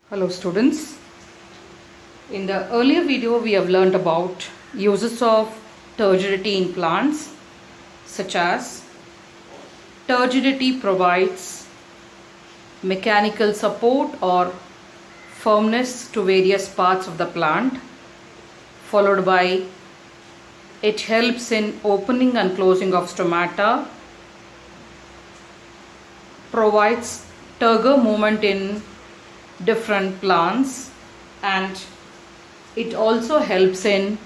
Hello students, in the earlier video we have learnt about uses of turgidity in plants, such as turgidity provides mechanical support or firmness to various parts of the plant, followed by it helps in opening and closing of stomata, provides turgor movement in different plants, and it also helps in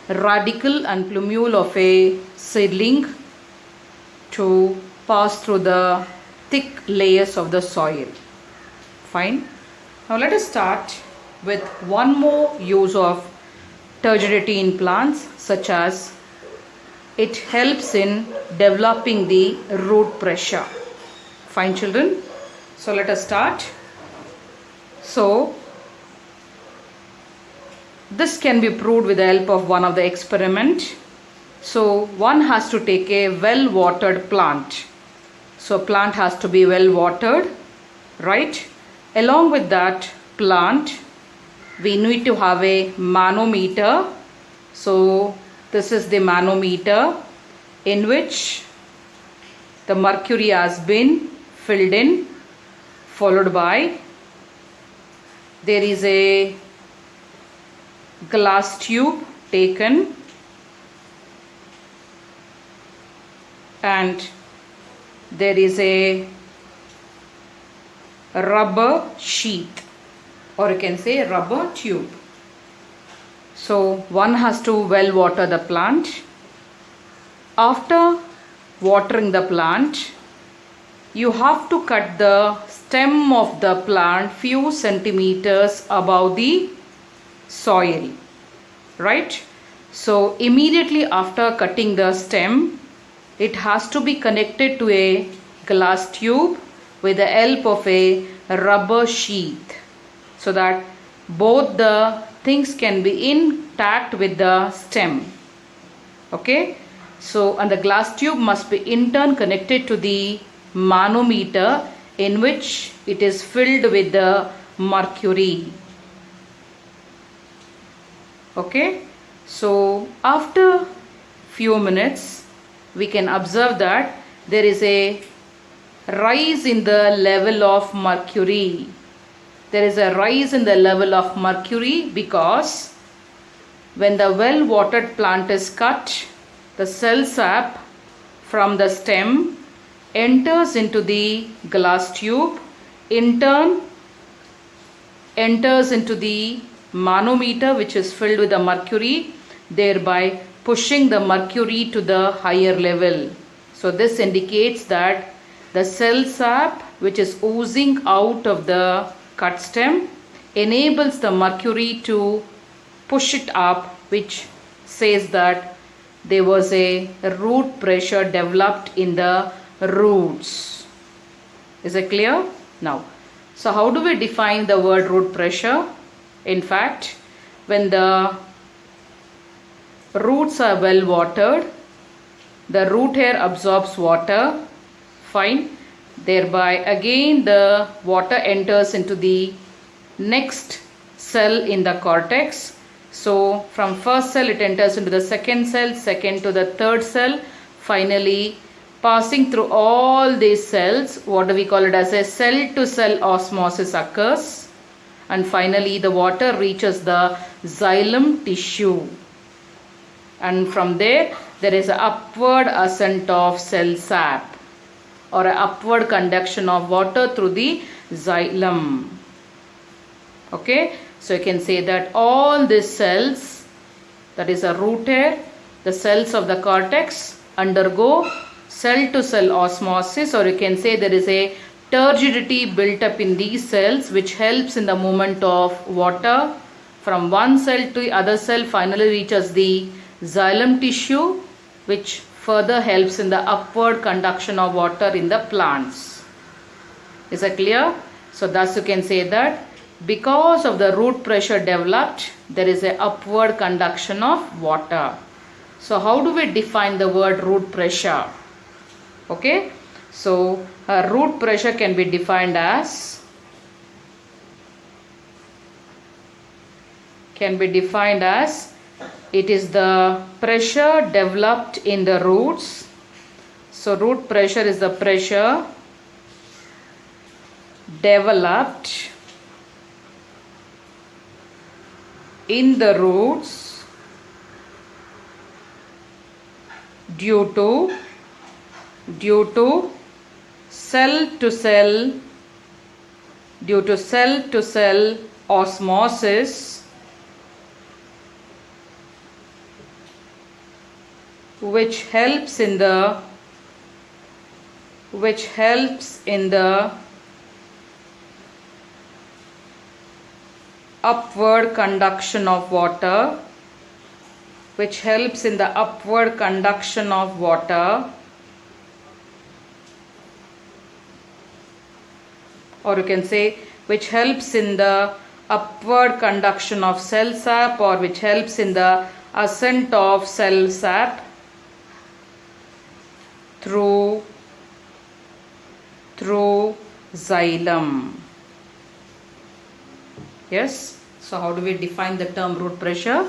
radicle and plumule of a seedling to pass through the thick layers of the soil. Fine. Now let us start with one more use of turgidity in plants, such as it helps in developing the root pressure. Fine children. So let us start. So this can be proved with the help of one of the experiment. So one has to take a well watered plant. So plant has to be well watered, right? Along with that plant we need to have a manometer. So this is the manometer in which the mercury has been filled in, followed by there is a glass tube taken and there is a rubber sheath, or you can say rubber tube. So one has to well water the plant. After watering the plant, you have to cut the stem of the plant few centimeters above the soil, right? So immediately after cutting the stem, it has to be connected to a glass tube with the help of a rubber sheath, so that both the things can be intact with the stem. Okay, so and the glass tube must be in turn connected to the manometer in which it is filled with the mercury. Okay, so after few minutes we can observe that there is a rise in the level of mercury. There is a rise in the level of mercury because when the well watered plant is cut, the cell sap from the stem enters into the glass tube, in turn enters into the manometer which is filled with the mercury, thereby pushing the mercury to the higher level. So this indicates that the cell sap which is oozing out of the cut stem enables the mercury to push it up, which says that there was a root pressure developed in the roots. Is it clear? Now, so how do we define the word root pressure? In fact, when the roots are well watered, the root hair absorbs water, fine, thereby again the water enters into the next cell in the cortex. So from first cell it enters into the second cell, second to the third cell, finally passing through all these cells, what do we call it as a cell to cell osmosis occurs, and finally the water reaches the xylem tissue, and from there is an upward ascent of cell sap or an upward conduction of water through the xylem. Okay, so you can say that all these cells, that is a root hair, the cells of the cortex undergo cell to cell osmosis, or you can say there is a turgidity built up in these cells which helps in the movement of water from one cell to the other cell, finally reaches the xylem tissue, which further helps in the upward conduction of water in the plants. Is that clear? So thus you can say that because of the root pressure developed, there is a upward conduction of water. So how do we define the word root pressure? Okay, so root pressure can be defined as can be defined as it is the pressure developed in the roots. So root pressure is the pressure developed in the roots due to cell to cell osmosis, which helps in the upward conduction of water, or you can say which helps in the upward conduction of cell sap, or which helps in the ascent of cell sap through xylem. Yes, so how do we define the term root pressure?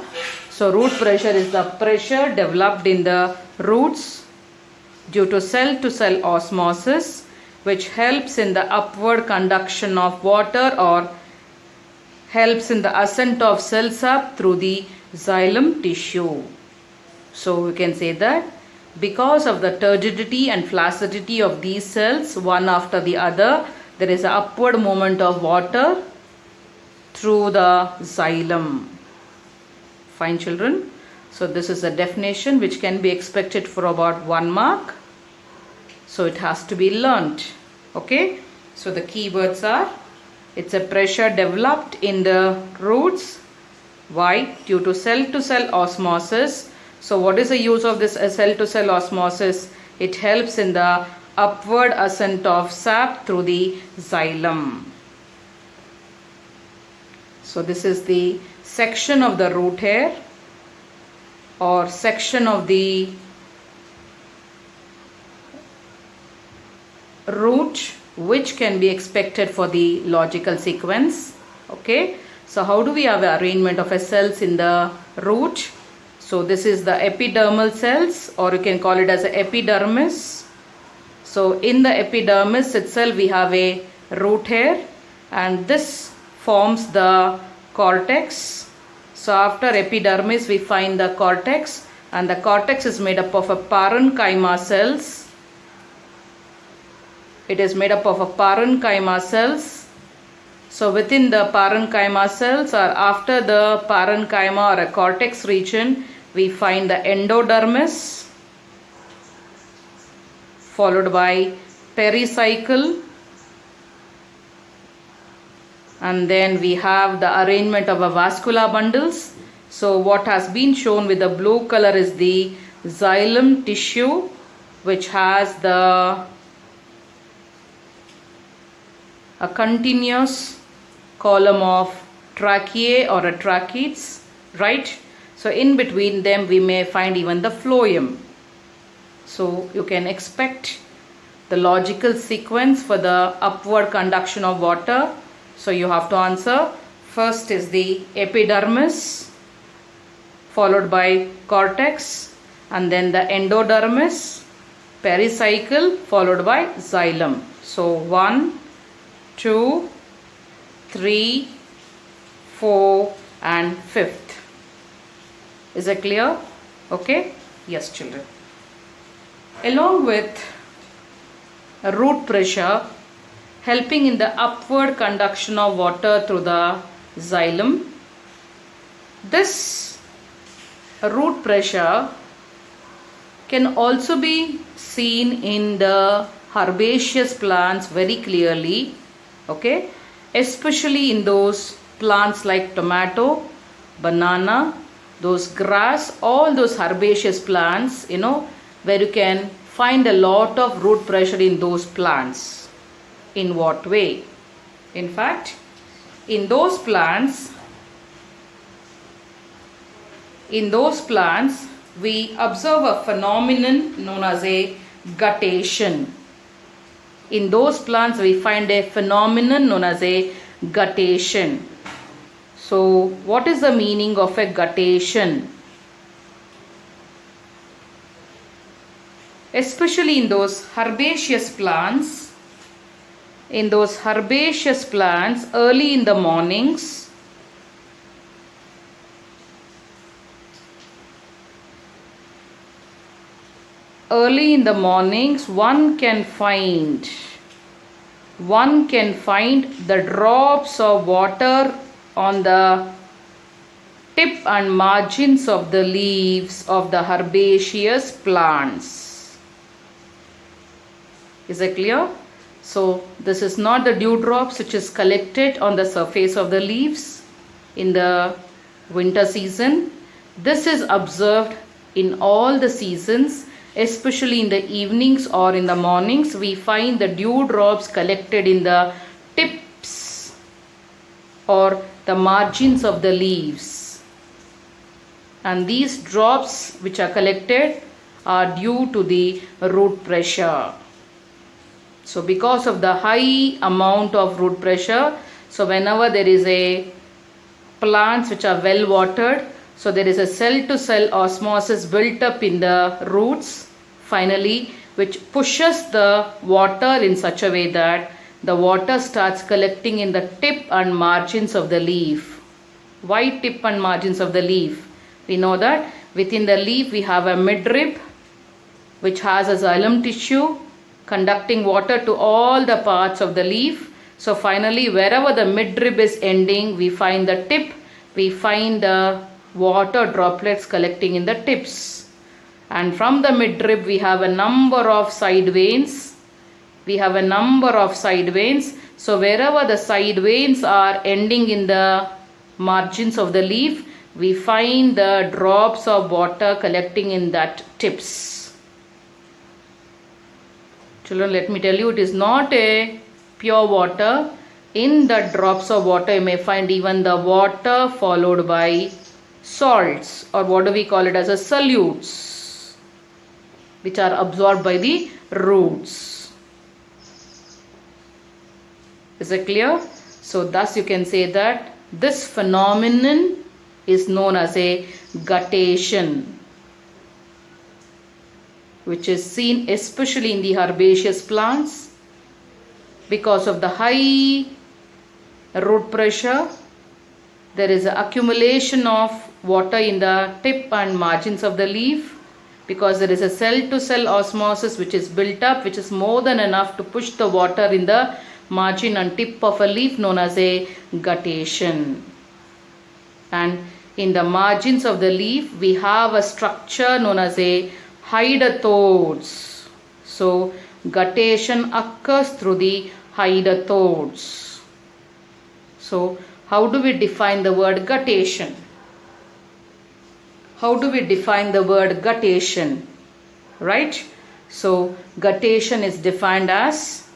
So root pressure is the pressure developed in the roots due to cell osmosis, which helps in the upward conduction of water or helps in the ascent of cell sap through the xylem tissue. So we can say that because of the turgidity and flaccidity of these cells, one after the other, there is an upward movement of water through the xylem. Fine, children. So this is a definition which can be expected for about 1 mark. So it has to be learnt. Okay. So the key words are, it's a pressure developed in the roots. Why? Due to cell osmosis. So what is the use of this cell to cell osmosis? It helps in the upward ascent of sap through the xylem. So this is the section of the root hair, or section of the root, which can be expected for the logical sequence. Okay. So how do we have the arrangement of cells in the root? So this is the epidermal cells, or you can call it as an epidermis. So in the epidermis itself we have a root hair, and this forms the cortex. So after epidermis we find the cortex, and the cortex is made up of a parenchyma cells. It is made up of a parenchyma cells. So within the parenchyma cells, or after the parenchyma or a cortex region, we find the endodermis, followed by pericycle, and then we have the arrangement of a vascular bundles. So what has been shown with the blue color is the xylem tissue, which has a continuous column of tracheae or a tracheids, right? So in between them we may find even the phloem. So you can expect the logical sequence for the upward conduction of water. So you have to answer, first is the epidermis, followed by cortex, and then the endodermis, pericycle, followed by xylem. So 1, 2, 3, 4 and 5th. Is it clear? Okay. Yes, children. Along with root pressure helping in the upward conduction of water through the xylem, this root pressure can also be seen in the herbaceous plants very clearly. Okay, especially in those plants like tomato, banana, those grass, all those herbaceous plants, where you can find a lot of root pressure in those plants. In what way? In fact, in those plants we observe a phenomenon known as a guttation. In those plants we find a phenomenon known as a guttation. So what is the meaning of a guttation? Especially in those herbaceous plants, early in the mornings, one can find the drops of water on the tip and margins of the leaves of the herbaceous plants. Is it clear? So this is not the dewdrops which is collected on the surface of the leaves in the winter season. This is observed in all the seasons, especially in the evenings or in the mornings. We find the dewdrops collected in the tips or the margins of the leaves. And these drops which are collected are due to the root pressure. So because of the high amount of root pressure, so whenever there is a plants which are well watered, so there is a cell to cell osmosis built up in the roots finally, which pushes the water in such a way that the water starts collecting in the tip and margins of the leaf. Why tip and margins of the leaf? We know that within the leaf we have a midrib which has a xylem tissue conducting water to all the parts of the leaf. So finally, wherever the midrib is ending, we find the tip, we find the water droplets collecting in the tips. And from the midrib, we have a number of side veins. So wherever the side veins are ending in the margins of the leaf, we find the drops of water collecting in that tips. Children, let me tell you, it is not a pure water. In the drops of water, you may find even the water followed by salts, or what do we call it as a solutes, which are absorbed by the roots. Is it clear? So thus you can say that this phenomenon is known as a guttation, which is seen especially in the herbaceous plants because of the high root pressure. There is an accumulation of water in the tip and margins of the leaf because there is a cell to cell osmosis which is built up, which is more than enough to push the water in the margin and tip of a leaf, known as a guttation. And in the margins of the leaf we have a structure known as a hydatodes. So guttation occurs through the hydatodes. So how do we define the word guttation? Right? So guttation is defined as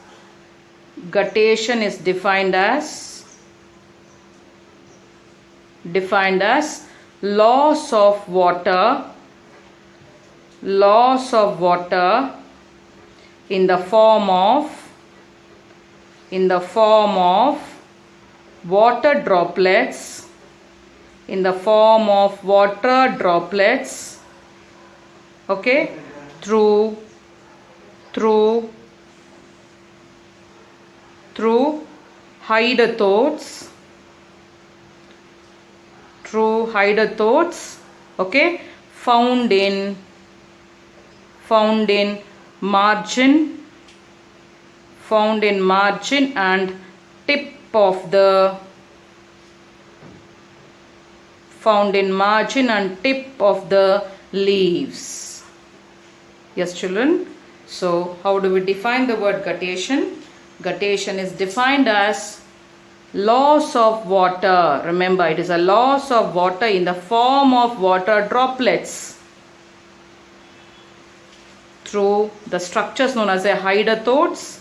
loss of water in the form of water droplets, okay, through hydatodes, okay, found in margin and tip of the leaves. Yes, children. So how do we define the word guttation? Guttation is defined as loss of water. Remember, it is a loss of water in the form of water droplets through the structures known as a hydatodes,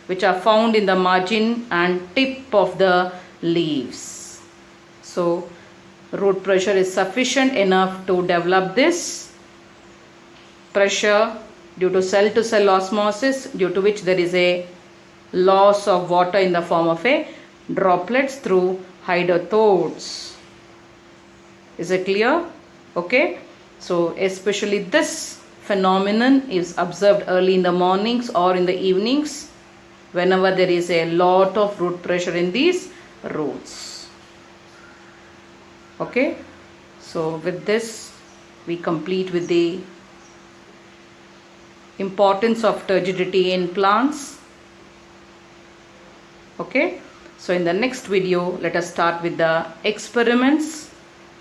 which are found in the margin and tip of the leaves. So root pressure is sufficient enough to develop this pressure due to cell to cell osmosis, due to which there is a loss of water in the form of a droplets through hydrothodes. Is it clear? Okay. So especially this phenomenon is observed early in the mornings or in the evenings whenever there is a lot of root pressure in these roots. Okay. So with this we complete with the importance of turgidity in plants. Okay. So in the next video, let us start with the experiments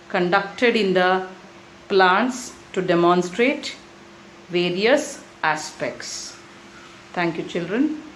conducted in the plants to demonstrate various aspects. Thank you, children.